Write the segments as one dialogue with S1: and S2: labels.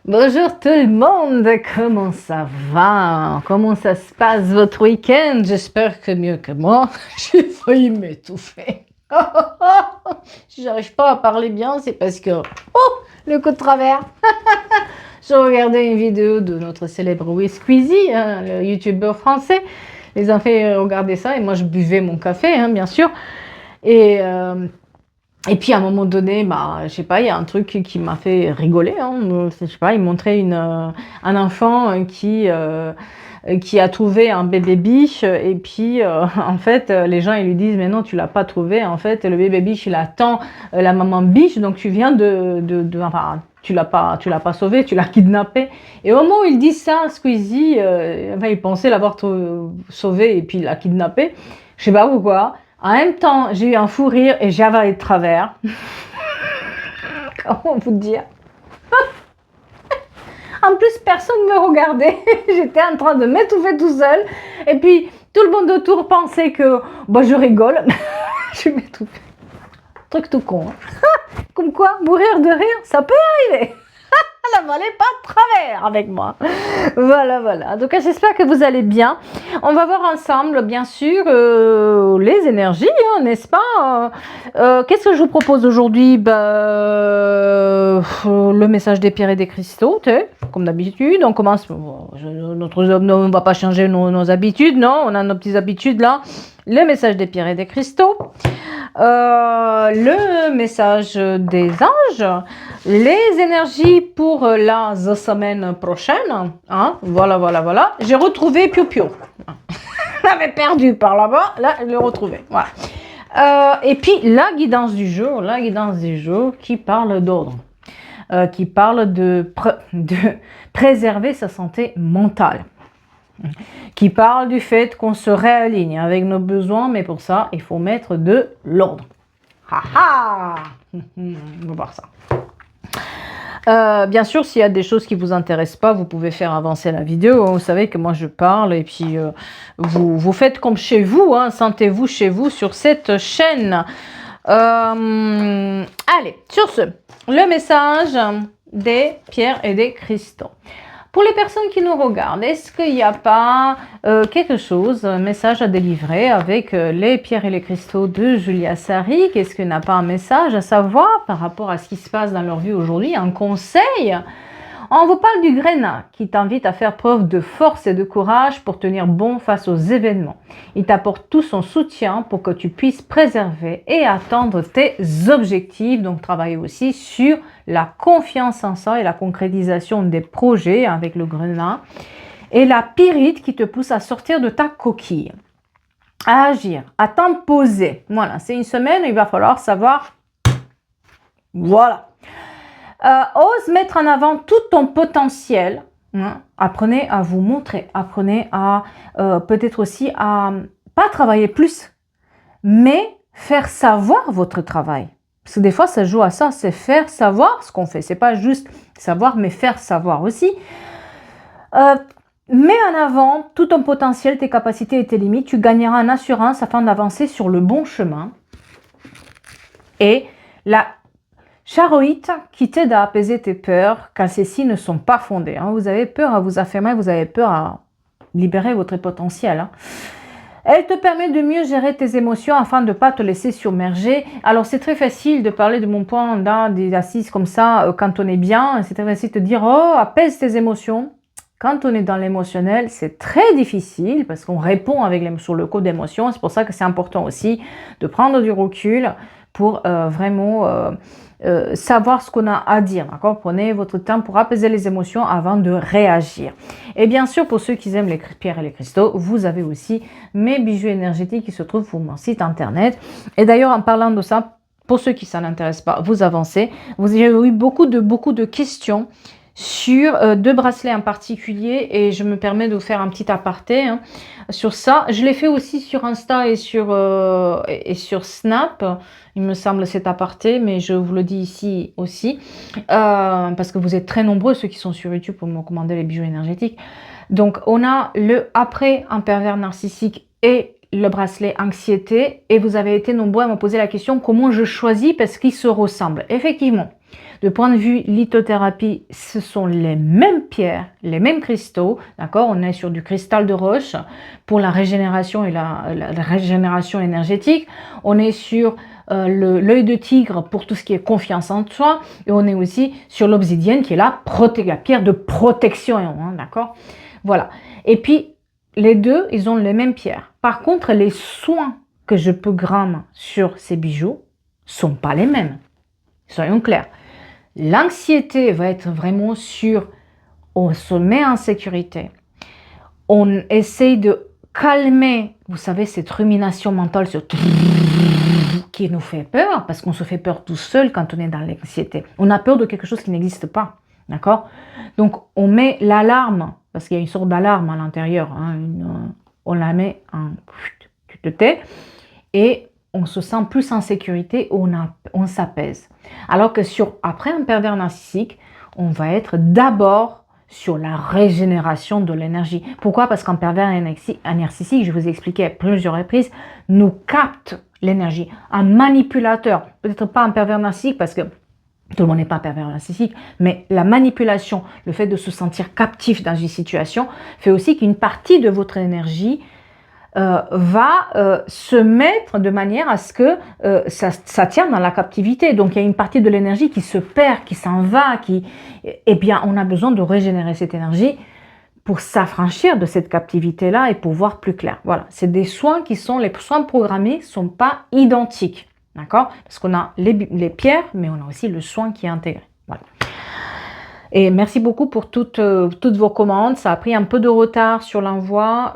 S1: Bonjour tout le monde, comment ça va? Comment ça se passe votre week-end? J'espère que mieux que moi. J'ai failli m'étouffer. Si j'arrive pas à parler bien, c'est parce que... Oh, le coup de travers. Je regardais une vidéo de notre célèbre Squeezie, hein, le youtubeur français. Les ont fait regarder ça et moi je buvais mon café, hein, bien sûr. Et puis à un moment donné, bah, je sais pas, il y a un truc qui m'a fait rigoler. Hein. Je sais pas, il montrait un enfant qui a trouvé un bébé biche et puis en fait les gens ils lui disent mais non tu l'as pas trouvé. En fait le bébé biche il attend la maman biche donc tu viens enfin tu l'as pas sauvé, tu l'as kidnappé. Et au moment où il dit ça, Squeezie, enfin, il pensait l'avoir sauvé et puis il l'a kidnappé. Je sais pas pourquoi. En même temps, j'ai eu un fou rire et j'ai avalé de travers. Comment vous dire? En plus, personne ne me regardait. J'étais en train de m'étouffer tout seul. Et puis, tout le monde autour pensait que bah, je rigole. Je m'étouffe. Truc tout con. Hein. Comme quoi, mourir de rire, ça peut arriver. La balle n'est pas de travers avec moi. Voilà. Donc, j'espère que vous allez bien. On va voir ensemble, bien sûr, les énergies, hein, n'est-ce pas? Qu'est-ce que je vous propose aujourd'hui? Le message des pierres et des cristaux, comme d'habitude. On commence. On ne va pas changer nos habitudes, non? On a nos petites habitudes là. Le message des pierres et des cristaux. Le message des anges, les énergies pour la semaine prochaine. Hein, voilà. J'ai retrouvé Pio Pio. Je l'avais perdu par là-bas, là je l'ai retrouvé. Voilà. Et puis la guidance du jour qui parle d'ordre, qui parle de préserver sa santé mentale. Qui parle du fait qu'on se réaligne avec nos besoins, mais pour ça, il faut mettre de l'ordre. On va voir ça. Bien sûr, s'il y a des choses qui ne vous intéressent pas, vous pouvez faire avancer la vidéo. Vous savez que moi, je parle et puis vous faites comme chez vous. Hein, sentez-vous chez vous sur cette chaîne. Allez, sur ce, le message des pierres et des cristaux. Pour les personnes qui nous regardent, est-ce qu'il n'y a pas quelque chose, un message à délivrer avec les pierres et les cristaux de Julia Saric? Est-ce qu'il n'y a pas un message à savoir par rapport à ce qui se passe dans leur vie aujourd'hui? Un conseil? On vous parle du Grénat qui t'invite à faire preuve de force et de courage pour tenir bon face aux événements. Il t'apporte tout son soutien pour que tu puisses préserver et atteindre tes objectifs. Donc travailler aussi sur la confiance en soi et la concrétisation des projets avec le Grénat. Et la Pyrite qui te pousse à sortir de ta coquille, à agir, à t'imposer. Voilà, c'est une semaine où il va falloir savoir. Voilà. Ose mettre en avant tout ton potentiel. Hein. Apprenez à vous montrer. Apprenez à peut-être aussi à pas travailler plus, mais faire savoir votre travail. Parce que des fois, ça joue à ça, c'est faire savoir ce qu'on fait. C'est pas juste savoir, mais faire savoir aussi. Mets en avant tout ton potentiel, tes capacités et tes limites. Tu gagneras en assurance afin d'avancer sur le bon chemin. Et la charoïte qui t'aide à apaiser tes peurs quand celles-ci ne sont pas fondées. Hein. Vous avez peur à vous affirmer, vous avez peur à libérer votre potentiel. Hein. Elle te permet de mieux gérer tes émotions afin de ne pas te laisser submerger. Alors c'est très facile de parler de mon point là, des assises comme ça quand on est bien. C'est très facile de dire oh apaise tes émotions. Quand on est dans l'émotionnel, c'est très difficile parce qu'on répond sur le code d'émotion. C'est pour ça que c'est important aussi de prendre du recul pour vraiment savoir ce qu'on a à dire. D'accord? Prenez votre temps pour apaiser les émotions avant de réagir. Et bien sûr, pour ceux qui aiment les pierres et les cristaux, vous avez aussi mes bijoux énergétiques qui se trouvent sur mon site internet. Et d'ailleurs, en parlant de ça, pour ceux qui ne s'en intéressent pas, vous avancez. Vous avez eu beaucoup de questions sur deux bracelets en particulier et je me permets de vous faire un petit aparté sur ça. Je l'ai fait aussi sur Insta et sur Snap, il me semble cet aparté, mais je vous le dis ici aussi parce que vous êtes très nombreux ceux qui sont sur YouTube pour me commander les bijoux énergétiques. Donc on a le après un pervers narcissique et le bracelet anxiété et vous avez été nombreux à me poser la question comment je choisis parce qu'ils se ressemblent. Effectivement, De point de vue lithothérapie, ce sont les mêmes pierres, les mêmes cristaux, d'accord? On est sur du cristal de roche pour la régénération et la régénération énergétique. On est sur l'œil de tigre pour tout ce qui est confiance en soi. Et on est aussi sur l'obsidienne qui est la pierre de protection, hein, d'accord? Voilà. Et puis, les deux, ils ont les mêmes pierres. Par contre, les soins que je programme sur ces bijoux sont pas les mêmes. Soyons clairs. L'anxiété va être vraiment sur, on se met en sécurité, on essaye de calmer, vous savez, cette rumination mentale sur qui nous fait peur, parce qu'on se fait peur tout seul quand on est dans l'anxiété. On a peur de quelque chose qui n'existe pas, d'accord? Donc, on met l'alarme, parce qu'il y a une sorte d'alarme à l'intérieur, hein, on la met en... Tu te tais, et on se sent plus en sécurité, on s'apaise. Alors que après un pervers narcissique, on va être d'abord sur la régénération de l'énergie. Pourquoi? Parce qu'un pervers narcissique, je vous ai expliqué à plusieurs reprises, nous capte l'énergie. Un manipulateur, peut-être pas un pervers narcissique, parce que tout le monde n'est pas un pervers narcissique, mais la manipulation, le fait de se sentir captif dans une situation, fait aussi qu'une partie de votre énergie va se mettre de manière à ce que ça tienne dans la captivité. Donc, il y a une partie de l'énergie qui se perd, qui s'en va, eh bien, on a besoin de régénérer cette énergie pour s'affranchir de cette captivité-là et pour voir plus clair. Voilà, c'est des soins les soins programmés ne sont pas identiques, d'accord? Parce qu'on a les pierres, mais on a aussi le soin qui est intégré. Voilà. Et merci beaucoup pour toutes vos commandes. Ça a pris un peu de retard sur l'envoi,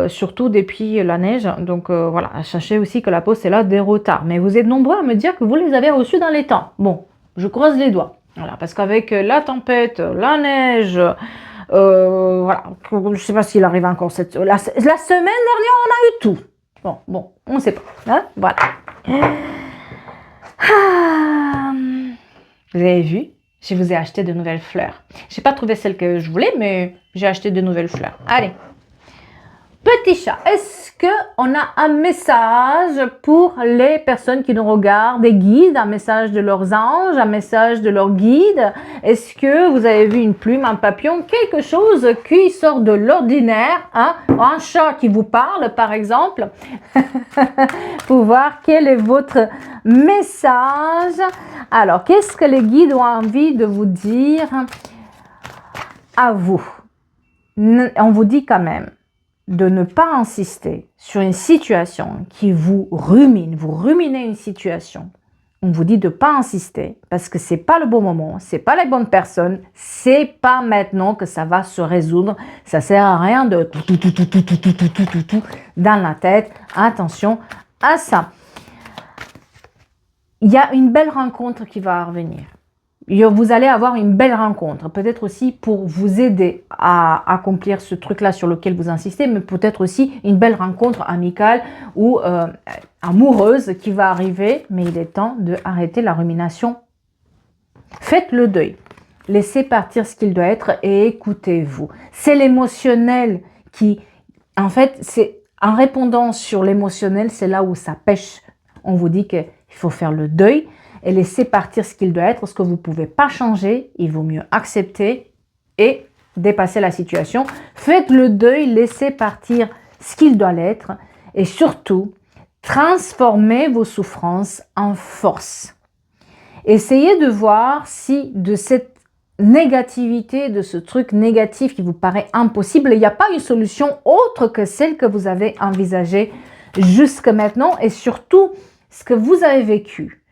S1: surtout depuis la neige. Donc voilà, sachez aussi que la poste est là des retards. Mais vous êtes nombreux à me dire que vous les avez reçus dans les temps. Bon, je croise les doigts. Voilà, parce qu'avec la tempête, la neige, voilà, je ne sais pas s'il arrive encore la semaine dernière, on a eu tout. Bon, on ne sait pas. Hein, voilà. Ah, vous avez vu? Je vous ai acheté de nouvelles fleurs. Je n'ai pas trouvé celles que je voulais, mais j'ai acheté de nouvelles fleurs. Allez. Petit chat, est-ce qu'on a un message pour les personnes qui nous regardent, des guides, un message de leurs anges, un message de leurs guides? Est-ce que vous avez vu une plume, un papillon, quelque chose qui sort de l'ordinaire, hein? Un chat qui vous parle, par exemple, pour voir quel est votre message. Alors, qu'est-ce que les guides ont envie de vous dire à vous? On vous dit quand même de ne pas insister sur une situation qui vous ruminez une situation. On vous dit de ne pas insister parce que c'est pas le bon moment, c'est pas la bonne personne, c'est pas maintenant que ça va se résoudre. Ça sert à rien de tout dans la tête. Attention à ça. Il y a une belle rencontre qui va revenir. Vous allez avoir une belle rencontre, peut-être aussi pour vous aider à accomplir ce truc-là sur lequel vous insistez, mais peut-être aussi une belle rencontre amicale ou amoureuse qui va arriver, mais il est temps d'arrêter la rumination. Faites le deuil, laissez partir ce qu'il doit être et écoutez-vous. C'est l'émotionnel qui, en fait, c'est en répondant sur l'émotionnel, c'est là où ça pêche. On vous dit qu'il faut faire le deuil et laisser partir ce qu'il doit être, ce que vous ne pouvez pas changer, il vaut mieux accepter et dépasser la situation. Faites le deuil, laissez partir ce qu'il doit être et surtout, transformez vos souffrances en force. Essayez de voir si de cette négativité, de ce truc négatif qui vous paraît impossible, il n'y a pas une solution autre que celle que vous avez envisagée jusque maintenant et surtout ce que vous avez vécu.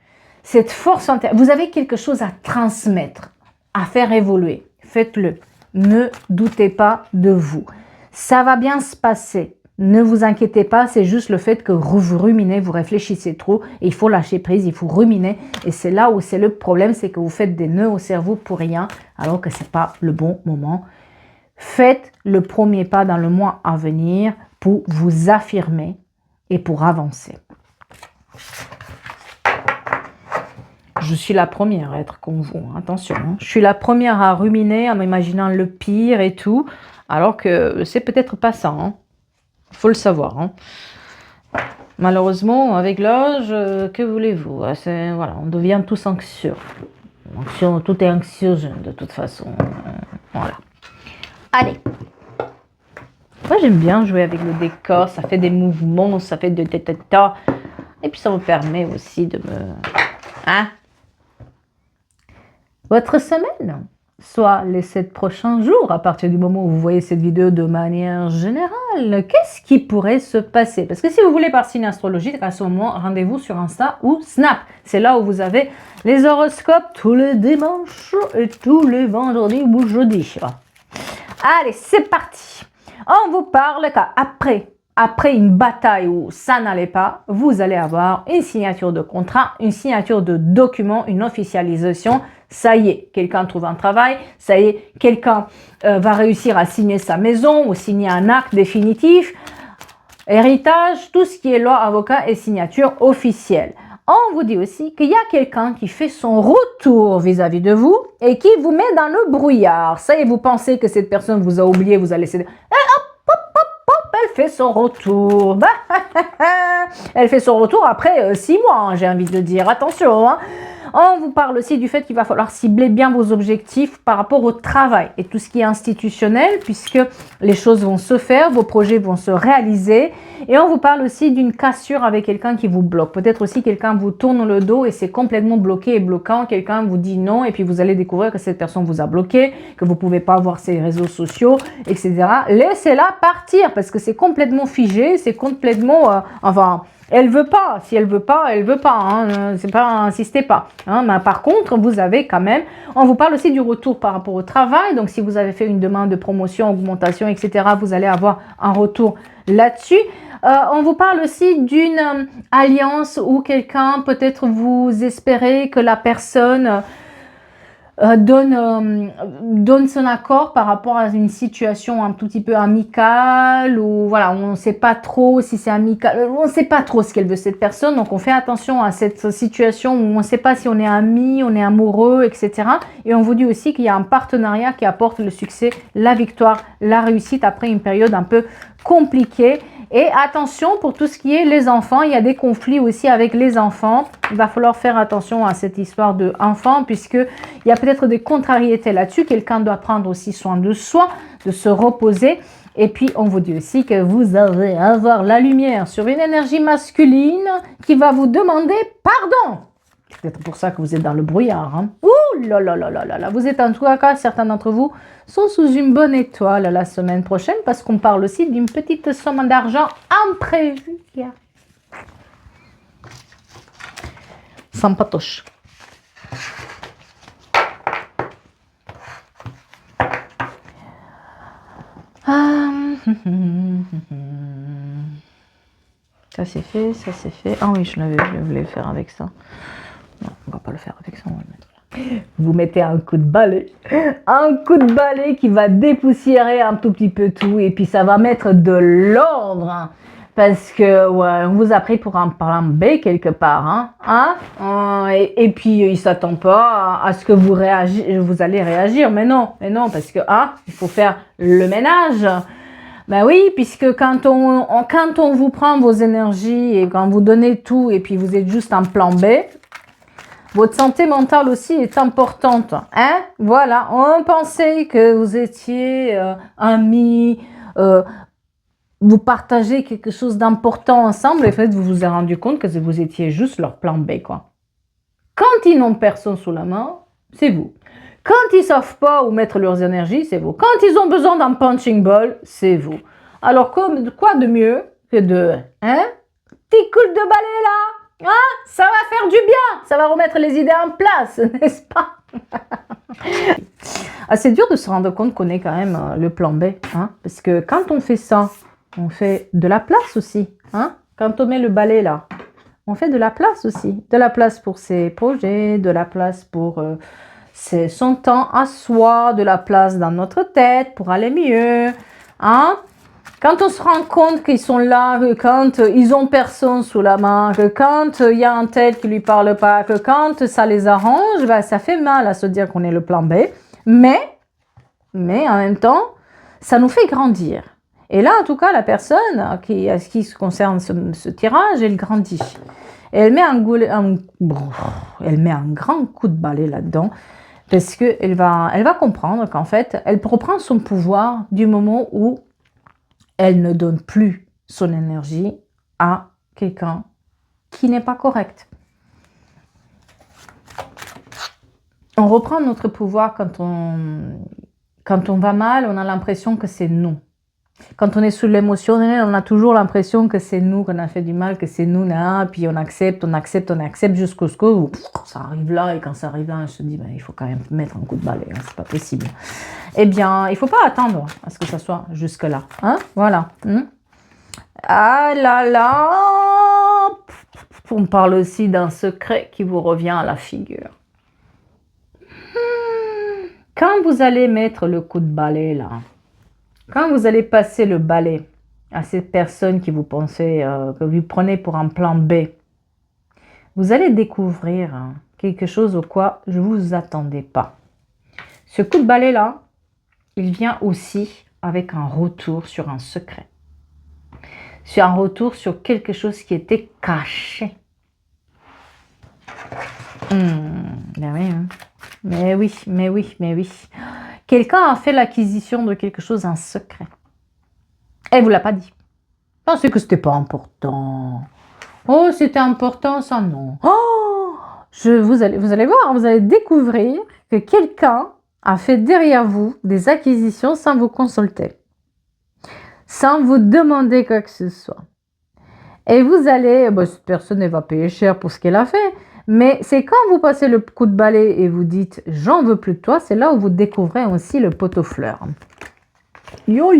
S1: Cette force intérieure, vous avez quelque chose à transmettre, à faire évoluer. Faites-le. Ne doutez pas de vous. Ça va bien se passer. Ne vous inquiétez pas, c'est juste le fait que vous ruminez, vous réfléchissez trop. Et il faut lâcher prise, il faut ruminer. Et c'est là où c'est le problème, c'est que vous faites des nœuds au cerveau pour rien, alors que ce n'est pas le bon moment. Faites le premier pas dans le mois à venir pour vous affirmer et pour avancer. Je suis la première à être comme vous, attention. Hein. Je suis la première à ruminer, en m'imaginant le pire et tout, alors que c'est peut-être pas ça. Hein. Faut le savoir. Hein. Malheureusement, avec l'âge, que voulez-vous? Voilà, on devient tous anxieux. Tout est anxiogène de toute façon. Voilà. Allez. Moi, j'aime bien jouer avec le décor. Ça fait des mouvements, ça fait de ta. Et puis, ça me permet aussi de me... Hein? Votre semaine, soit les 7 prochains jours, à partir du moment où vous voyez cette vidéo de manière générale, qu'est-ce qui pourrait se passer? Parce que si vous voulez par signe astrologique, à ce moment, rendez-vous sur Insta ou Snap. C'est là où vous avez les horoscopes tous les dimanches et tous les vendredis ou jeudis. Allez, c'est parti. On vous parle qu'après une bataille où ça n'allait pas, vous allez avoir une signature de contrat, une signature de document, une officialisation. Ça y est, quelqu'un trouve un travail, ça y est, quelqu'un va réussir à signer sa maison ou signer un acte définitif, héritage, tout ce qui est loi, avocat et signature officielle. On vous dit aussi qu'il y a quelqu'un qui fait son retour vis-à-vis de vous et qui vous met dans le brouillard. Ça y est, vous pensez que cette personne vous a oublié, vous a laissé... Elle fait son retour. Elle fait son retour après 6 mois, hein, j'ai envie de dire. Attention, hein. On vous parle aussi du fait qu'il va falloir cibler bien vos objectifs par rapport au travail et tout ce qui est institutionnel, puisque les choses vont se faire, vos projets vont se réaliser. Et on vous parle aussi d'une cassure avec quelqu'un qui vous bloque. Peut-être aussi quelqu'un vous tourne le dos et c'est complètement bloqué et bloquant. Quelqu'un vous dit non et puis vous allez découvrir que cette personne vous a bloqué, que vous ne pouvez pas voir ses réseaux sociaux, etc. Laissez-la partir parce que c'est complètement figé, c'est complètement... elle veut pas. Si elle veut pas, elle veut pas. Hein. C'est pas, insistez pas. Hein. Mais par contre, vous avez quand même. On vous parle aussi du retour par rapport au travail. Donc, si vous avez fait une demande de promotion, augmentation, etc., vous allez avoir un retour là-dessus. On vous parle aussi d'une alliance où quelqu'un, peut-être vous espérez que la personne donne son accord par rapport à une situation un tout petit peu amicale ou voilà, on ne sait pas trop si c'est amical, on ne sait pas trop ce qu'elle veut cette personne, donc on fait attention à cette situation où on ne sait pas si on est amis, on est amoureux, etc. Et on vous dit aussi qu'il y a un partenariat qui apporte le succès, la victoire, la réussite après une période un peu compliquée. Et attention pour tout ce qui est les enfants, il y a des conflits aussi avec les enfants. Il va falloir faire attention à cette histoire d'enfants puisqu'il y a peut-être des contrariétés là-dessus. Quelqu'un doit prendre aussi soin de soi, de se reposer. Et puis, on vous dit aussi que vous allez avoir la lumière sur une énergie masculine qui va vous demander pardon. C'est peut-être pour ça que vous êtes dans le brouillard. Hein. Ouh là là là là là là. Vous êtes en tout cas, certains d'entre vous sont sous une bonne étoile la semaine prochaine parce qu'on parle aussi d'une petite somme d'argent imprévue. Sans patoche. Ça c'est fait, ça c'est fait. Ah oui, je voulais le faire avec ça. Non, on va pas le faire avec ça, on va le mettre là. Vous mettez un coup de balai qui va dépoussiérer un tout petit peu tout et puis ça va mettre de l'ordre. Hein, parce que ouais, on vous a pris pour un plan B quelque part. Hein, et puis il ne s'attend pas à ce que vous allez réagir. Mais non, parce que il faut faire le ménage. Ben oui, puisque quand on vous prend vos énergies et quand vous donnez tout et puis vous êtes juste en plan B, votre santé mentale aussi est importante. Hein? Voilà, on pensait que vous étiez amis, vous partagez quelque chose d'important ensemble et en fait vous vous êtes rendu compte que vous étiez juste leur plan B, quoi. Quand ils n'ont personne sous la main, c'est vous. Quand ils ne savent pas où mettre leurs énergies, c'est vous. Quand ils ont besoin d'un punching ball, c'est vous. Alors, quoi de mieux que petit coup de balai là, ça va faire du bien, ça va remettre les idées en place, n'est-ce pas? C'est dur de se rendre compte qu'on est quand même le plan B, parce que quand on fait ça, on fait de la place aussi. Quand on met le balai là, on fait de la place aussi. De la place pour ses projets, de la place pour... c'est son temps à soi, de la place dans notre tête pour aller mieux. Quand on se rend compte qu'ils sont là, que quand ils ont personne sous la main, que quand il y a un tel qui lui parle pas, que quand ça les arrange, ça fait mal à se dire qu'on est le plan B. Mais en même temps, ça nous fait grandir. Et là, en tout cas, la personne qui se concerne ce tirage, elle grandit. Et elle met elle met un grand coup de balai là-dedans parce qu'elle va comprendre qu'en fait, elle reprend son pouvoir du moment où elle ne donne plus son énergie à quelqu'un qui n'est pas correct. On reprend notre pouvoir quand on va mal, on a l'impression que c'est nous. Quand on est sous l'émotionnel, on a toujours l'impression que c'est nous qu'on a fait du mal, que c'est nous, puis on accepte jusqu'au où ça arrive là, et quand ça arrive là, on se dit, ben, il faut quand même mettre un coup de balai, hein, c'est pas possible. Eh bien, il ne faut pas attendre à ce que ça soit jusque-là. Hein, voilà. Ah là là, on parle aussi d'un secret qui vous revient à la figure. Quand vous allez mettre le coup de balai là, quand vous allez passer le balai à cette personne qui vous pensez, que vous prenez pour un plan B, vous allez découvrir quelque chose au quoi je ne vous attendais pas. Ce coup de balai là, il vient aussi avec un retour sur un secret. Sur un retour sur quelque chose qui était caché. Ben oui, hein. Mais oui. Quelqu'un a fait l'acquisition de quelque chose en secret. Elle ne vous l'a pas dit. Pensez que c'était pas important. Oh, c'était important, ça, non. Oh, vous allez voir, vous allez découvrir que quelqu'un a fait derrière vous des acquisitions sans vous consulter, sans vous demander quoi que ce soit. Et vous allez, cette personne, elle va payer cher pour ce qu'elle a fait, mais c'est quand vous passez le coup de balai et vous dites « j'en veux plus de toi », c'est là où vous découvrez aussi le pot-au-fleurs. Yo.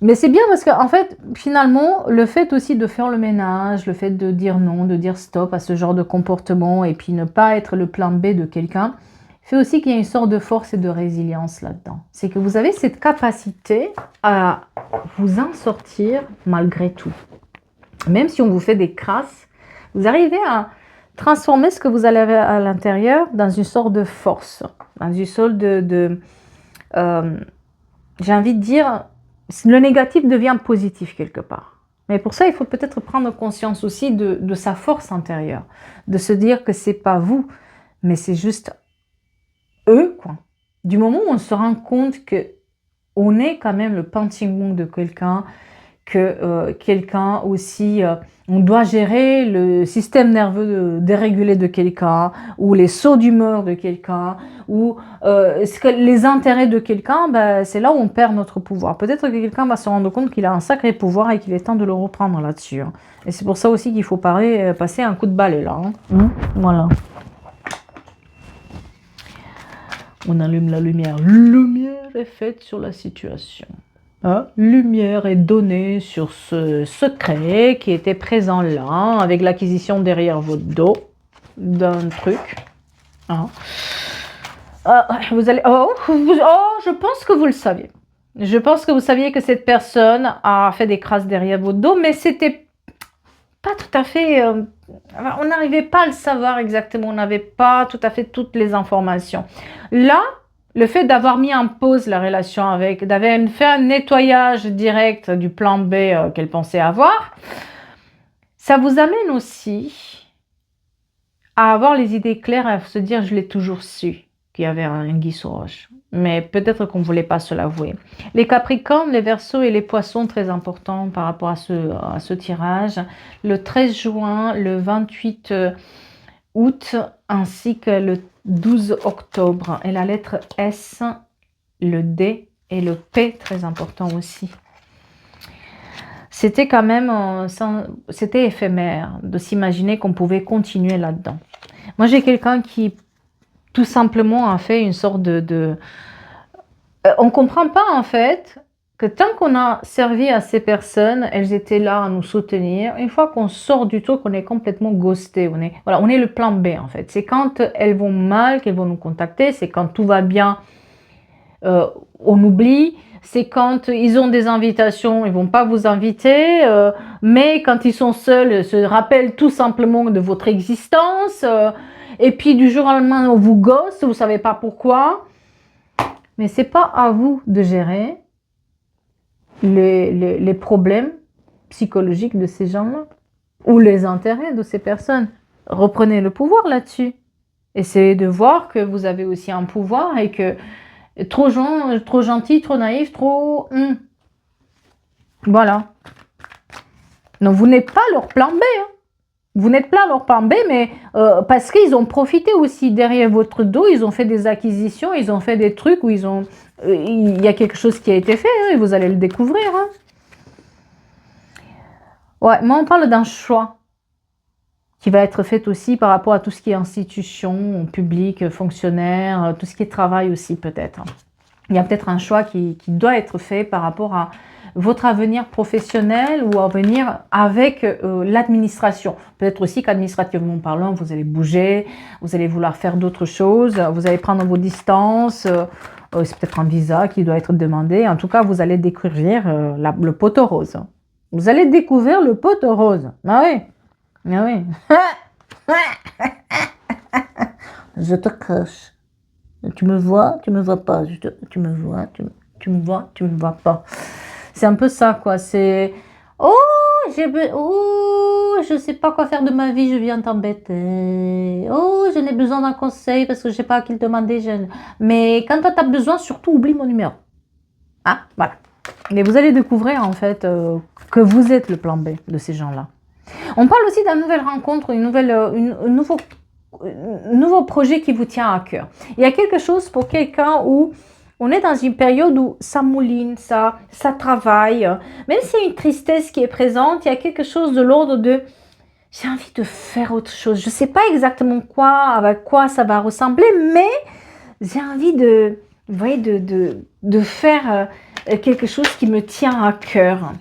S1: Mais c'est bien parce qu'en fait, finalement, le fait aussi de faire le ménage, le fait de dire non, de dire stop à ce genre de comportement et puis ne pas être le plan B de quelqu'un, fait aussi qu'il y a une sorte de force et de résilience là-dedans. C'est que vous avez cette capacité à vous en sortir malgré tout. Même si on vous fait des crasses, vous arrivez à transformer ce que vous avez à l'intérieur dans une sorte de force, dans une sorte j'ai envie de dire, le négatif devient positif quelque part. Mais pour ça, il faut peut-être prendre conscience aussi de sa force intérieure, de se dire que c'est pas vous, mais c'est juste eux, quoi. Du moment où on se rend compte que on est quand même le punching de quelqu'un, que quelqu'un aussi, on doit gérer le système nerveux dérégulé de quelqu'un, ou les sauts d'humeur de quelqu'un, ou les intérêts de quelqu'un, c'est là où on perd notre pouvoir. Peut-être que quelqu'un va se rendre compte qu'il a un sacré pouvoir et qu'il est temps de le reprendre là-dessus. Hein. Et c'est pour ça aussi qu'il faut passer un coup de balai là. Hein. Voilà. On allume la lumière. Lumière est faite sur la situation. Hein? Lumière est donnée sur ce secret qui était présent là, avec l'acquisition derrière votre dos d'un truc. Hein? Vous allez. Je pense que vous le saviez. Je pense que vous saviez que cette personne a fait des crasses derrière votre dos, mais c'était pas tout à fait. On n'arrivait pas à le savoir exactement. On n'avait pas tout à fait toutes les informations. Là. Le fait d'avoir mis en pause la relation avec, d'avoir fait un nettoyage direct du plan B qu'elle pensait avoir, ça vous amène aussi à avoir les idées claires, à se dire, je l'ai toujours su, qu'il y avait un anguille sous roche. Mais peut-être qu'on ne voulait pas se l'avouer. Les Capricornes, les Verseaux et les Poissons, très importants par rapport à ce tirage. Le 13 juin, le 28 août, ainsi que le 12 octobre. Et la lettre S, le D et le P, très important aussi. C'était quand même, c'était éphémère de s'imaginer qu'on pouvait continuer là-dedans. Moi, j'ai quelqu'un qui, tout simplement, a fait une sorte on ne comprend pas, en fait, que tant qu'on a servi à ces personnes, elles étaient là à nous soutenir. Une fois qu'on sort du truc, on est complètement ghosté. On est le plan B, en fait. C'est quand elles vont mal qu'elles vont nous contacter. C'est quand tout va bien, on oublie. C'est quand ils ont des invitations, ils ne vont pas vous inviter. Mais quand ils sont seuls, ils se rappellent tout simplement de votre existence. Et puis, du jour au lendemain, on vous ghost, vous ne savez pas pourquoi. Mais ce n'est pas à vous de gérer les problèmes psychologique de ces gens-là ou les intérêts de ces personnes. Reprenez le pouvoir là-dessus. Essayez de voir que vous avez aussi un pouvoir et que trop gentil, trop naïf, trop... Voilà. Donc vous n'êtes pas leur plan B. Hein. Vous n'êtes pas leur plan B, mais parce qu'ils ont profité aussi derrière votre dos, ils ont fait des acquisitions, ils ont fait des trucs où il y a quelque chose qui a été fait hein, et vous allez le découvrir. Hein. Ouais, moi on parle d'un choix qui va être fait aussi par rapport à tout ce qui est institution, public, fonctionnaire, tout ce qui est travail aussi peut-être. Il y a peut-être un choix qui doit être fait par rapport à votre avenir professionnel ou avenir avec l'administration. Peut-être aussi qu'administrativement parlant, vous allez bouger, vous allez vouloir faire d'autres choses, vous allez prendre vos distances, c'est peut-être un visa qui doit être demandé. En tout cas, vous allez découvrir le poteau rose. Vous allez découvrir le poteau rose. Ah oui, ah oui. Je te cache. Tu me vois pas. Tu me vois, tu me vois, tu me vois pas. C'est un peu ça, quoi. C'est je sais pas quoi faire de ma vie, je viens t'embêter. Oh, je n'ai besoin d'un conseil parce que je sais pas à qui le demander. Mais quand toi t'as besoin, surtout oublie mon numéro. Ah, voilà. Mais vous allez découvrir en fait que vous êtes le plan B de ces gens-là. On parle aussi d'une nouvelle rencontre, un nouveau projet qui vous tient à cœur. Il y a quelque chose pour quelqu'un où on est dans une période où ça mouline, ça travaille. Même s'il y a une tristesse qui est présente, il y a quelque chose de l'ordre de j'ai envie de faire autre chose. Je ne sais pas exactement avec quoi ça va ressembler, mais j'ai envie de faire quelque chose qui me tient à cœur.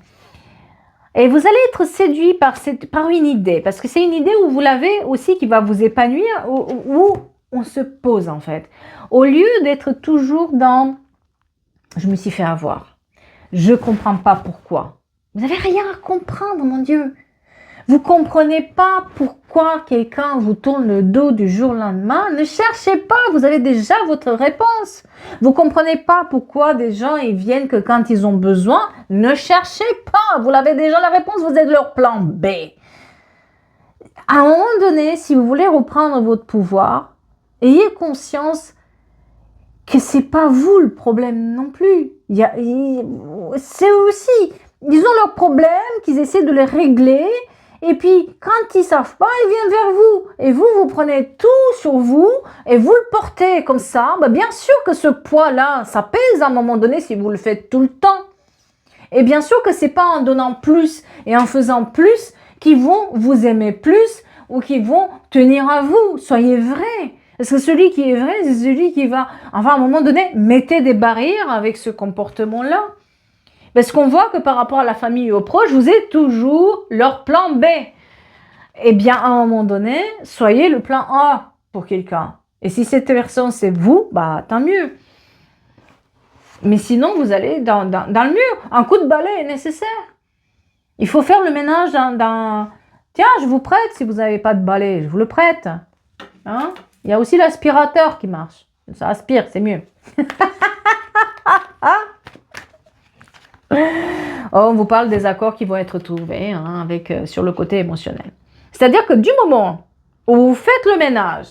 S1: Et vous allez être séduit par une idée, parce que c'est une idée où vous l'avez aussi qui va vous épanouir, où on se pose en fait. Au lieu d'être toujours dans « je me suis fait avoir »,« je ne comprends pas pourquoi ». Vous n'avez rien à comprendre, mon Dieu. Vous ne comprenez pas pourquoi quelqu'un vous tourne le dos du jour au lendemain. Ne cherchez pas, vous avez déjà votre réponse. Vous ne comprenez pas pourquoi des gens ils viennent que quand ils ont besoin. Ne cherchez pas, vous l'avez déjà la réponse, vous êtes leur plan B. À un moment donné, si vous voulez reprendre votre pouvoir, ayez conscience que ce n'est pas vous le problème non plus. C'est eux aussi. Ils ont leurs problèmes, qu'ils essaient de les régler. Et puis, quand ils ne savent pas, ils viennent vers vous. Et vous, vous prenez tout sur vous et vous le portez comme ça. Bien sûr que ce poids-là, ça pèse à un moment donné si vous le faites tout le temps. Et bien sûr que ce n'est pas en donnant plus et en faisant plus qu'ils vont vous aimer plus ou qu'ils vont tenir à vous. Soyez vrai. Parce que celui qui est vrai, c'est celui qui va, enfin, à un moment donné, mettez des barrières avec ce comportement-là. Parce qu'on voit que par rapport à la famille et aux proches, vous êtes toujours leur plan B. Eh bien, à un moment donné, soyez le plan A pour quelqu'un. Et si cette personne, c'est vous, tant mieux. Mais sinon, vous allez dans le mur. Un coup de balai est nécessaire. Il faut faire le ménage dans... Tiens, je vous prête si vous n'avez pas de balai. Je vous le prête. Hein? Il y a aussi l'aspirateur qui marche. Ça aspire, c'est mieux. On vous parle des accords qui vont être trouvés sur le côté émotionnel. C'est-à-dire que du moment où vous faites le ménage,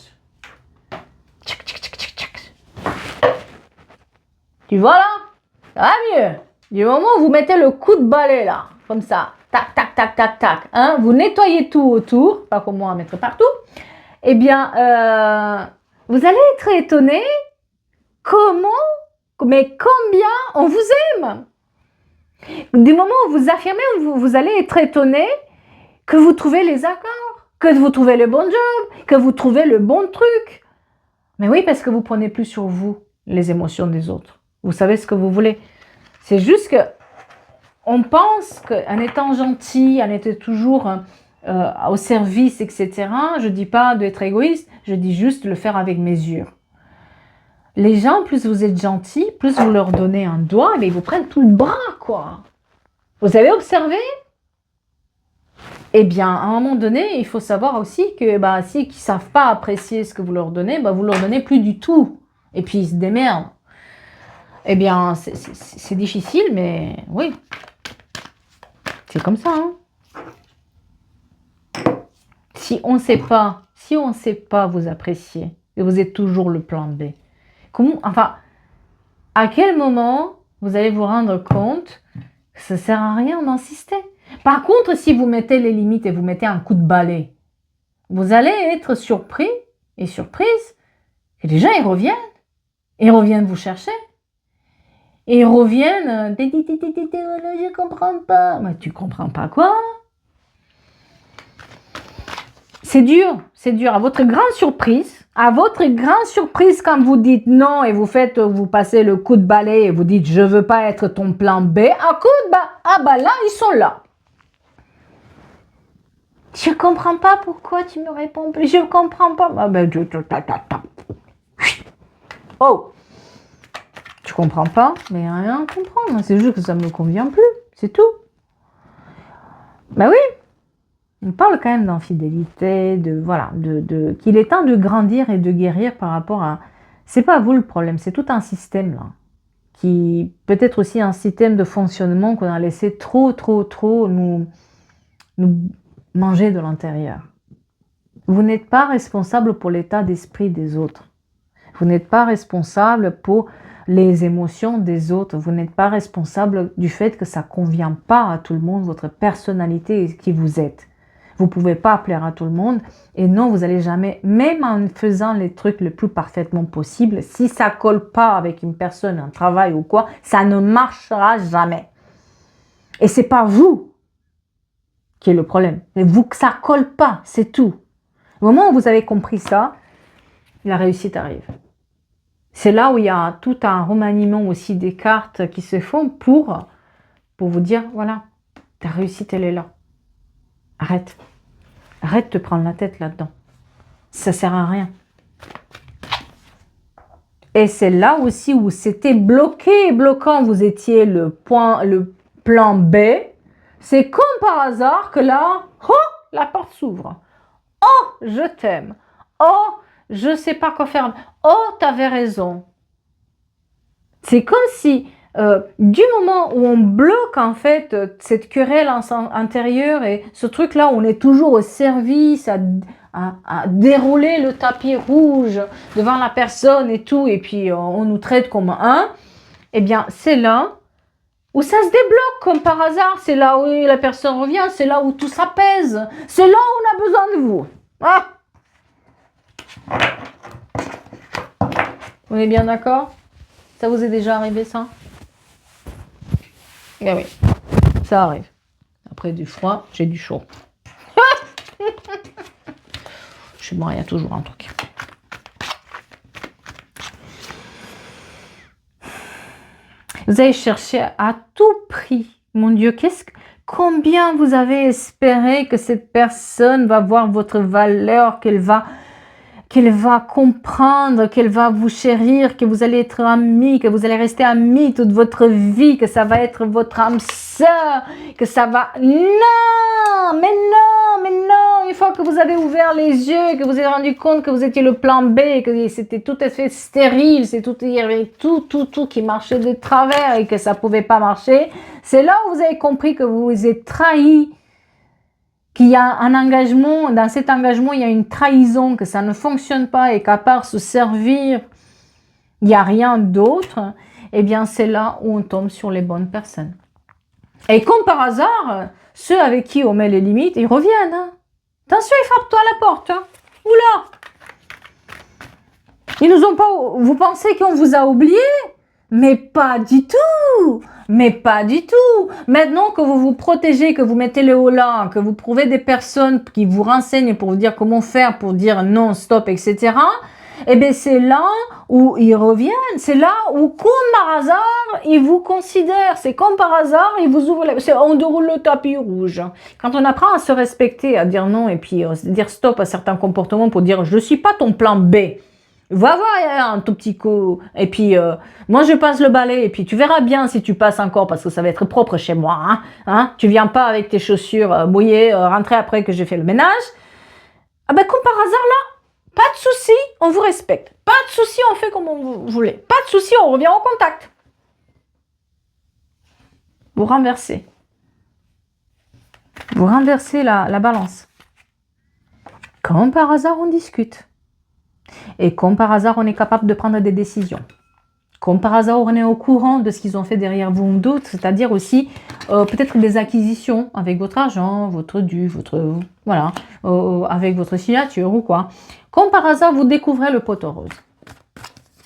S1: tu vois là, ça va mieux. Du moment où vous mettez le coup de balai là, comme ça, tac, tac, tac, tac, tac, vous nettoyez tout autour, pas comme moi à mettre partout, eh bien, vous allez être étonné mais combien on vous aime. Du moment où vous affirmez, vous allez être étonné que vous trouvez les accords, que vous trouvez le bon job, que vous trouvez le bon truc. Mais oui, parce que vous prenez plus sur vous les émotions des autres. Vous savez ce que vous voulez. C'est juste que on pense qu'en étant gentil, en étant toujours au service, etc., je ne dis pas d'être égoïste, je dis juste de le faire avec mesure. Les gens, plus vous êtes gentil, plus vous leur donnez un doigt, ils vous prennent tout le bras, quoi. Vous avez observé? Eh bien, à un moment donné, il faut savoir aussi que s'ils ne savent pas apprécier ce que vous leur donnez, vous leur donnez plus du tout. Et puis, ils se démerdent. Eh bien, c'est difficile, mais oui. C'est comme ça, hein. Si on ne sait pas vous apprécier, et vous êtes toujours le plan B, à quel moment vous allez vous rendre compte que ça ne sert à rien d'insister? Par contre, si vous mettez les limites et vous mettez un coup de balai, vous allez être surpris et surprise que les gens, ils reviennent. Ils reviennent vous chercher. Et ils reviennent, je comprends pas. Mais tu comprends pas quoi? C'est dur. À votre grande surprise, quand vous dites non et vous passez le coup de balai et vous dites je veux pas être ton plan B, là, ils sont là. Je comprends pas pourquoi tu me réponds plus, je comprends pas. Oh! Tu comprends pas, mais rien à comprendre. C'est juste que ça me convient plus. C'est tout. Ben oui. On parle quand même d'infidélité, qu'il est temps de grandir et de guérir par rapport à... C'est pas vous le problème, c'est tout un système là. Qui peut-être aussi un système de fonctionnement qu'on a laissé trop nous manger de l'intérieur. Vous n'êtes pas responsable pour l'état d'esprit des autres. Vous n'êtes pas responsable pour les émotions des autres. Vous n'êtes pas responsable du fait que ça ne convient pas à tout le monde, votre personnalité et qui vous êtes. Vous ne pouvez pas plaire à tout le monde. Et non, vous n'allez jamais, même en faisant les trucs le plus parfaitement possible, si ça ne colle pas avec une personne, un travail ou quoi, ça ne marchera jamais. Et ce n'est pas vous qui est le problème. Mais vous, que ça ne colle pas, c'est tout. Au moment où vous avez compris ça, la réussite arrive. C'est là où il y a tout un remaniement aussi des cartes qui se font pour vous dire, voilà, ta réussite, elle est là. Arrête. Arrête de te prendre la tête là-dedans. Ça ne sert à rien. Et c'est là aussi où c'était bloquant, vous étiez le plan B. C'est comme par hasard que là, la porte s'ouvre. Oh, je t'aime. Oh, je ne sais pas quoi faire. Oh, tu avais raison. C'est comme si, du moment où on bloque en fait cette querelle intérieure et ce truc-là, on est toujours au service à dérouler le tapis rouge devant la personne et tout, et puis on nous traite comme un, eh bien c'est là où ça se débloque comme par hasard, c'est là où la personne revient, c'est là où tout s'apaise, c'est là où on a besoin de vous. Ah, on est bien d'accord? Ça vous est déjà arrivé, ça? Eh oui, ça arrive. Après du froid, j'ai du chaud. Je suis bon, il y a toujours un truc. Vous avez cherché à tout prix. Mon Dieu, combien vous avez espéré que cette personne va voir votre valeur, qu'elle va comprendre, qu'elle va vous chérir, que vous allez être amis, que vous allez rester amis toute votre vie, que ça va être votre âme sœur, que ça va... Non, une fois que vous avez ouvert les yeux, que vous avez rendu compte que vous étiez le plan B, que c'était tout à fait stérile, il y avait tout qui marchait de travers et que ça pouvait pas marcher, c'est là où vous avez compris que vous vous êtes trahi, qu'il y a un engagement, dans cet engagement, il y a une trahison, que ça ne fonctionne pas et qu'à part se servir, il n'y a rien d'autre, eh bien, c'est là où on tombe sur les bonnes personnes. Et comme par hasard, ceux avec qui on met les limites, ils reviennent. Hein. Attention, ils frappent toi à la porte. Hein. Oula! Ils nous ont pas... Vous pensez qu'on vous a oublié? Mais pas du tout! Mais pas du tout. Maintenant que vous vous protégez, que vous mettez le haut là, que vous trouvez des personnes qui vous renseignent pour vous dire comment faire, pour dire non, stop, etc. Eh bien, c'est là où ils reviennent. C'est là où, comme par hasard, ils vous considèrent. C'est comme par hasard, ils vous ouvrent. On déroule le tapis rouge. Quand on apprend à se respecter, à dire non et puis dire stop à certains comportements pour dire je suis pas ton plan B. Va voir un tout petit coup, et puis moi je passe le balai, et puis tu verras bien si tu passes encore, parce que ça va être propre chez moi, hein, tu viens pas avec tes chaussures mouillées, rentrer après que j'ai fait le ménage. Ah ben comme par hasard là, pas de souci, on vous respecte, pas de souci, on fait comme vous voulez, pas de souci, on revient en contact. Vous renversez. Vous renversez la balance. Comme par hasard, on discute. Et comme par hasard, on est capable de prendre des décisions. Comme par hasard, on est au courant de ce qu'ils ont fait derrière vous ou d'autres, c'est-à-dire aussi peut-être des acquisitions avec votre argent, votre dû, voilà, avec votre signature ou quoi. Comme par hasard, vous découvrez le pot rose.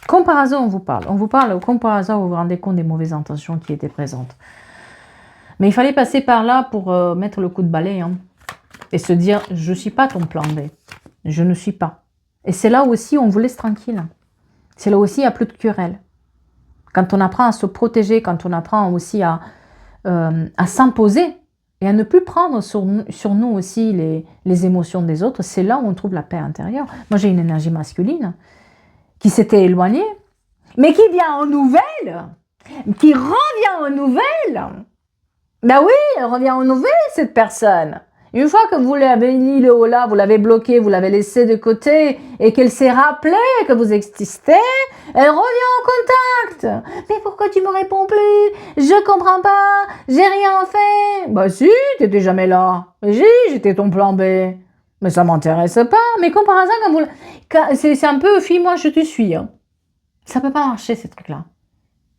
S1: Comme par hasard, on vous parle, comme par hasard, vous vous rendez compte des mauvaises intentions qui étaient présentes. Mais il fallait passer par là pour mettre le coup de balai, hein, et se dire, je ne suis pas ton plan B, je ne suis pas. Et c'est là aussi, on vous laisse tranquille. C'est là aussi, il n'y a plus de querelle. Quand on apprend à se protéger, quand on apprend aussi à s'imposer et à ne plus prendre sur nous aussi les émotions des autres, c'est là où on trouve la paix intérieure. Moi, j'ai une énergie masculine qui s'était éloignée, mais qui vient en nouvelles, qui revient en nouvelles. Ben oui, elle revient en nouvelles, cette personne. Une fois que vous l'avez mis le haut là, vous l'avez bloqué, vous l'avez laissé de côté et qu'elle s'est rappelée que vous existez, elle revient en contact. Mais pourquoi tu me réponds plus? Je comprends pas, j'ai rien fait. Bah si, t'étais jamais là. J'étais ton plan B. Mais ça m'intéresse pas. Mais comme par hasard, c'est un peu fuis-moi, je te suis. Hein. Ça peut pas marcher, ces trucs-là.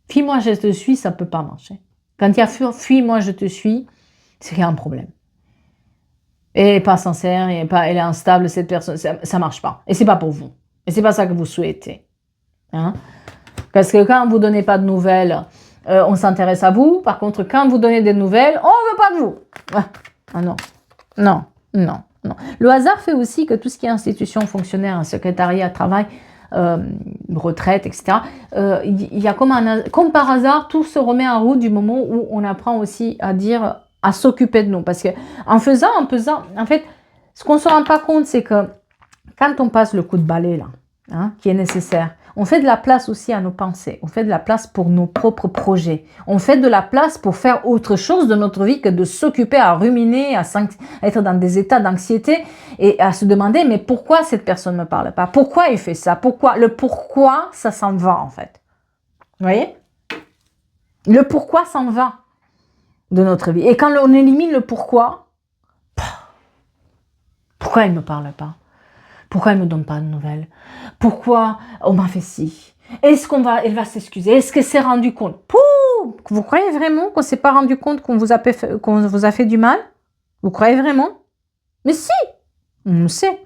S1: Fuis-moi, je te suis, ça peut pas marcher. Quand il y a fuis-moi, je te suis, c'est qu'il y a un problème. Elle n'est pas sincère, elle est instable, cette personne, ça marche pas. Et c'est pas pour vous. Et c'est pas ça que vous souhaitez. Hein? Parce que quand vous donnez pas de nouvelles, on s'intéresse à vous. Par contre, quand vous donnez des nouvelles, on veut pas de vous. Ah non, non, non, non. Le hasard fait aussi que tout ce qui est institution, fonctionnaire, secrétariat, travail, retraite, etc. Il y a comme par hasard, tout se remet en route du moment où on apprend aussi à dire, à s'occuper de nous. Parce que en faisant, en fait, ce qu'on ne se rend pas compte, c'est que quand on passe le coup de balai, là, hein, qui est nécessaire, on fait de la place aussi à nos pensées. On fait de la place pour nos propres projets. On fait de la place pour faire autre chose de notre vie que de s'occuper à ruminer, à être dans des états d'anxiété et à se demander, mais pourquoi cette personne ne me parle pas? Pourquoi il fait ça? Le pourquoi, ça s'en va, en fait. Vous voyez? Le pourquoi s'en va de notre vie. Et quand on élimine le pourquoi il ne me parle pas? Pourquoi elle ne me donne pas de nouvelles? Pourquoi on m'a fait ci? Est-ce elle va s'excuser? Est-ce qu'elle s'est rendue compte? Pouh! Vous croyez vraiment qu'on ne s'est pas rendu compte qu'on vous a fait du mal? Vous croyez vraiment? Mais si! On le sait.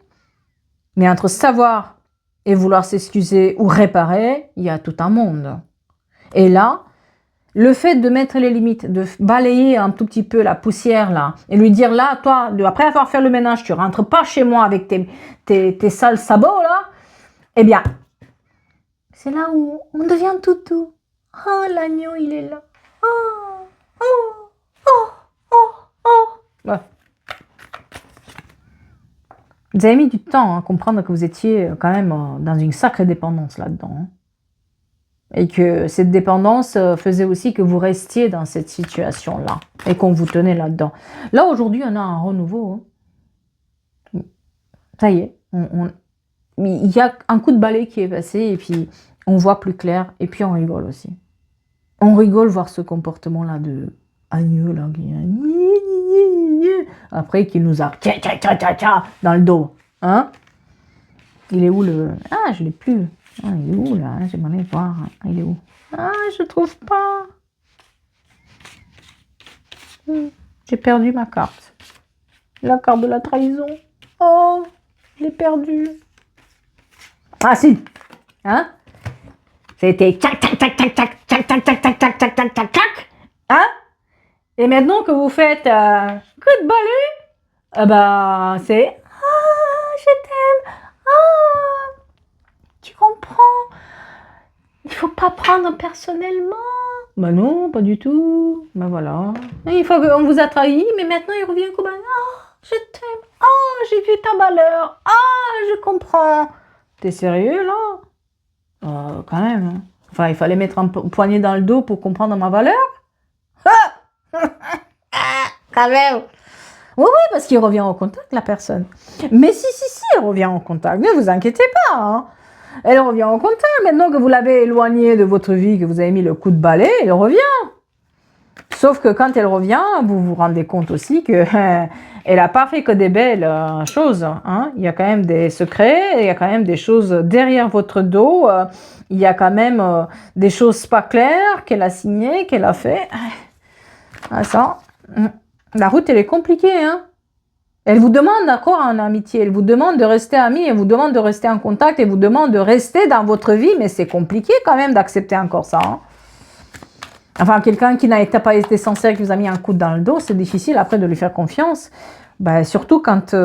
S1: Mais entre savoir et vouloir s'excuser ou réparer, il y a tout un monde. Et là, le fait de mettre les limites, de balayer un tout petit peu la poussière là, et lui dire là, toi, après avoir fait le ménage, tu rentres pas chez moi avec tes sales sabots là, eh bien, c'est là où on devient toutou. Oh, l'agneau, il est là. Oh, oh, oh, oh, oh. Ouais. Vous avez mis du temps à comprendre que vous étiez quand même dans une sacrée dépendance là-dedans. Hein. Et que cette dépendance faisait aussi que vous restiez dans cette situation-là et qu'on vous tenait là-dedans. Là, aujourd'hui, on a un renouveau. Hein. Ça y est, il y a un coup de balai qui est passé et puis on voit plus clair et puis on rigole aussi. On rigole voir ce comportement-là de agneau, là, après qu'il nous a dans le dos. Hein? Il est où le... Ah, je l'ai plus. Ah, il est où là? J'aimerais voir. Il est où? Ah, je trouve pas. J'ai perdu ma carte. La carte de la trahison. Oh, je l'ai perdue. Ah si. Hein? C'était tac tac tac tac tac tac tac tac tac tac tac tac tac tac. Hein? Et maintenant que vous faites coup de balai, bah c'est ah, je t'aime. Ah. Tu comprends? Il faut pas prendre personnellement. Bah non, pas du tout. Bah voilà. Il faut qu'on vous a trahi, mais maintenant il revient comme un oh, je t'aime. Oh, j'ai vu ta valeur. Ah, je comprends. T'es sérieux là? Quand même. Hein. Enfin, il fallait mettre un poignet dans le dos pour comprendre ma valeur. Quand même. Oui, parce qu'il revient en contact, la personne. Mais si, elle revient en contact. Ne vous inquiétez pas. Hein. Elle revient en contact. Maintenant que vous l'avez éloignée de votre vie, que vous avez mis le coup de balai, elle revient. Sauf que quand elle revient, vous vous rendez compte aussi que elle n'a pas fait que des belles choses. Hein. Il y a quand même des secrets, il y a quand même des choses derrière votre dos, il y a quand même des choses pas claires qu'elle a signées, qu'elle a fait. Ah, ça, la route, elle est compliquée. Hein. Elle vous demande encore en amitié, elle vous demande de rester amis, elle vous demande de rester en contact, elle vous demande de rester dans votre vie, mais c'est compliqué quand même d'accepter encore ça. Hein. Enfin, quelqu'un qui n'a pas été sincère, qui vous a mis un coup dans le dos, c'est difficile après de lui faire confiance. Ben, surtout quand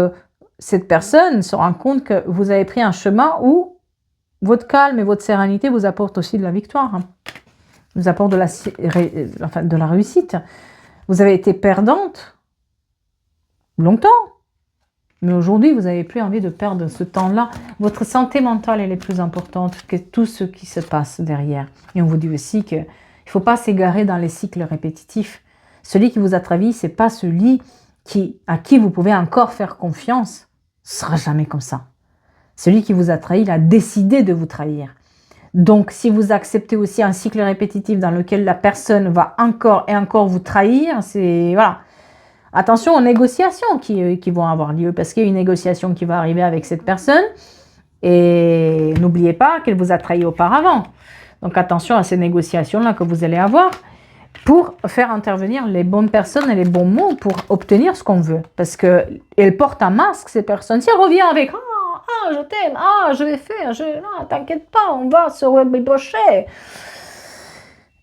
S1: cette personne se rend compte que vous avez pris un chemin où votre calme et votre sérénité vous apportent aussi de la victoire, hein. Vous apportent de la réussite. Vous avez été perdante longtemps. Mais aujourd'hui, vous n'avez plus envie de perdre ce temps-là. Votre santé mentale, elle est plus importante que tout ce qui se passe derrière. Et on vous dit aussi qu'il ne faut pas s'égarer dans les cycles répétitifs. Celui qui vous a trahi, ce n'est pas celui à qui vous pouvez encore faire confiance. Ce ne sera jamais comme ça. Celui qui vous a trahi, il a décidé de vous trahir. Donc, si vous acceptez aussi un cycle répétitif dans lequel la personne va encore et encore vous trahir, c'est... Voilà. Attention aux négociations qui vont avoir lieu, parce qu'il y a une négociation qui va arriver avec cette personne, et n'oubliez pas qu'elle vous a trahi auparavant. Donc attention à ces négociations-là que vous allez avoir pour faire intervenir les bonnes personnes et les bons mots pour obtenir ce qu'on veut. Parce qu'elles portent un masque, ces personnes. Si elle revient avec « Ah, je t'aime, ah, je vais faire, non, t'inquiète pas, on va se rebêcher ».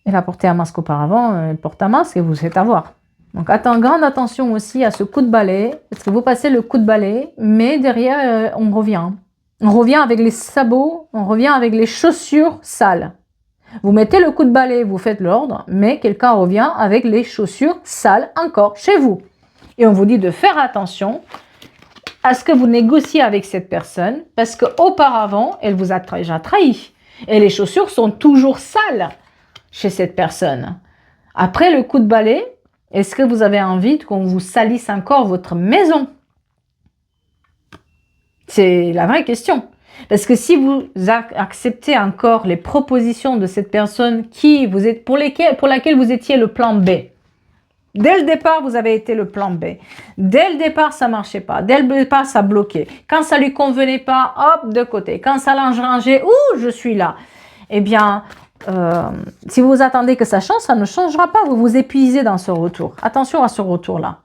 S1: Elle a porté un masque auparavant, elle porte un masque et vous faites avoir. Donc, grande attention aussi à ce coup de balai, parce que vous passez le coup de balai, mais derrière, on revient. On revient avec les sabots, on revient avec les chaussures sales. Vous mettez le coup de balai, vous faites l'ordre, mais quelqu'un revient avec les chaussures sales encore chez vous. Et on vous dit de faire attention à ce que vous négociez avec cette personne, parce qu'auparavant, elle vous a déjà trahi. Et les chaussures sont toujours sales chez cette personne. Après le coup de balai, est-ce que vous avez envie qu'on vous salisse encore votre maison? C'est la vraie question. Parce que si vous acceptez encore les propositions de cette personne pour laquelle vous étiez le plan B, dès le départ, vous avez été le plan B. Dès le départ, ça ne marchait pas. Dès le départ, ça bloquait. Quand ça ne lui convenait pas, hop, de côté. Quand ça l'enrangeait, je suis là. Eh bien... si vous attendez que ça change, ça ne changera pas. Vous vous épuisez dans ce retour. Attention à ce retour-là.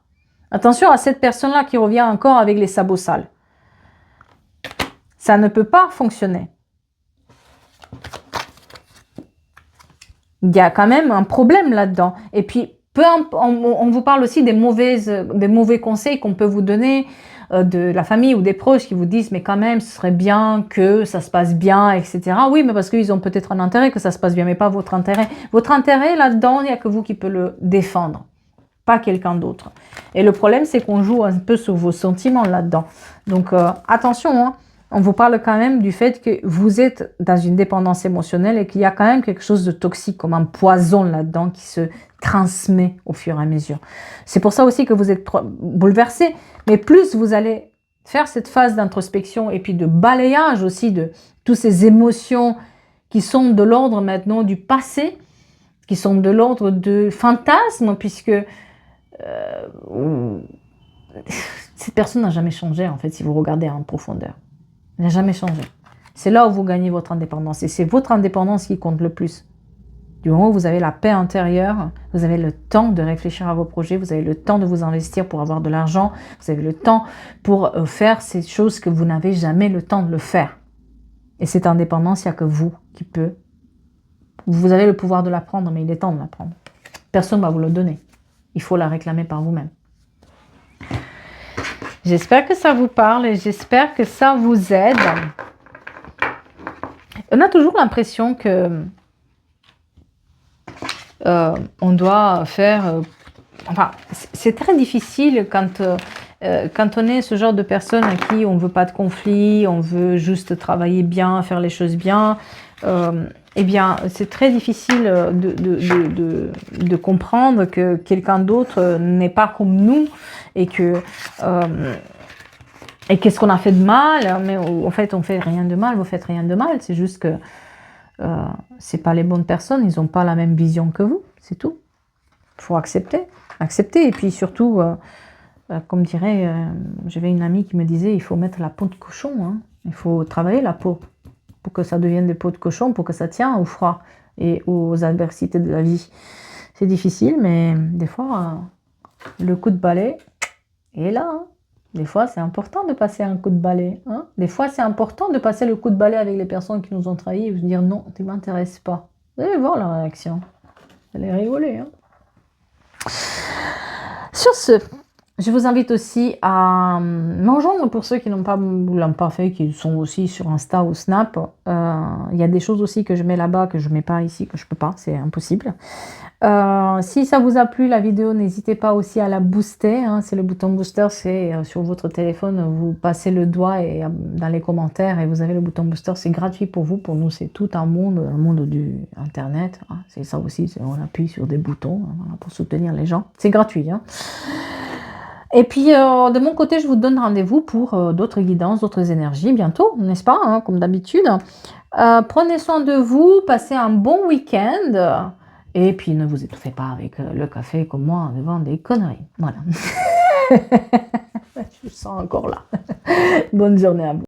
S1: Attention à cette personne-là qui revient encore avec les sabots sales. Ça ne peut pas fonctionner. Il y a quand même un problème là-dedans. Et puis, on vous parle aussi des mauvais conseils qu'on peut vous donner de la famille ou des proches qui vous disent mais quand même ce serait bien que ça se passe bien, etc. Oui, mais parce qu'ils ont peut-être un intérêt que ça se passe bien, mais pas votre intérêt. Votre intérêt là-dedans, il n'y a que vous qui peut le défendre, pas quelqu'un d'autre. Et le problème, c'est qu'on joue un peu sur vos sentiments là-dedans. Donc attention, hein, on vous parle quand même du fait que vous êtes dans une dépendance émotionnelle et qu'il y a quand même quelque chose de toxique, comme un poison là-dedans qui se transmet au fur et à mesure. C'est pour ça aussi que vous êtes bouleversé, mais plus vous allez faire cette phase d'introspection et puis de balayage aussi de toutes ces émotions qui sont de l'ordre maintenant du passé, qui sont de l'ordre de fantasmes, puisque cette personne n'a jamais changé en fait si vous regardez en profondeur. Elle n'a jamais changé. C'est là où vous gagnez votre indépendance et c'est votre indépendance qui compte le plus. Du moment où vous avez la paix intérieure, vous avez le temps de réfléchir à vos projets, vous avez le temps de vous investir pour avoir de l'argent, vous avez le temps pour faire ces choses que vous n'avez jamais le temps de le faire. Et cette indépendance, il n'y a que vous qui peut. Vous avez le pouvoir de la prendre, mais il est temps de la prendre. Personne ne va vous le donner. Il faut la réclamer par vous-même. J'espère que ça vous parle et j'espère que ça vous aide. On a toujours l'impression que on doit faire... enfin, c'est très difficile quand on est ce genre de personne à qui on ne veut pas de conflit, on veut juste travailler bien, faire les choses bien. Eh bien, c'est très difficile de comprendre que quelqu'un d'autre n'est pas comme nous et qu'est-ce qu'on a fait de mal. Mais en fait, on fait rien de mal, vous faites rien de mal. C'est juste que c'est pas les bonnes personnes, ils n'ont pas la même vision que vous, c'est tout. Il faut accepter. Accepter. Et puis surtout, comme dirait, j'avais une amie qui me disait, il faut mettre la peau de cochon. Hein. Il faut travailler la peau pour que ça devienne des peaux de cochon, pour que ça tienne au froid et aux adversités de la vie. C'est difficile, mais des fois, le coup de balai est là. Hein. Des fois, c'est important de passer un coup de balai. Hein. Des fois, c'est important de passer le coup de balai avec les personnes qui nous ont trahis et de dire non, tu ne m'intéresses pas. Vous allez voir la réaction. Vous allez rigoler. Hein. Sur ce, je vous invite aussi à me rejoindre pour ceux qui n'ont pas, l'ont pas fait, qui sont aussi sur Insta ou Snap. Il y a des choses aussi que je mets là-bas, que je ne mets pas ici, que je ne peux pas, c'est impossible. Si ça vous a plu la vidéo, n'hésitez pas aussi à la booster. Hein, c'est le bouton booster, c'est sur votre téléphone, vous passez le doigt et dans les commentaires et vous avez le bouton booster. C'est gratuit pour vous, pour nous c'est tout un monde du internet. Hein, c'est ça aussi, on appuie sur des boutons hein, pour soutenir les gens. C'est gratuit. Hein. Et puis, de mon côté, je vous donne rendez-vous pour d'autres guidances, d'autres énergies bientôt, n'est-ce pas, hein, comme d'habitude. Prenez soin de vous, passez un bon week-end. Et puis, ne vous étouffez pas avec le café comme moi devant des conneries. Voilà. Je sens encore là. Bonne journée à vous.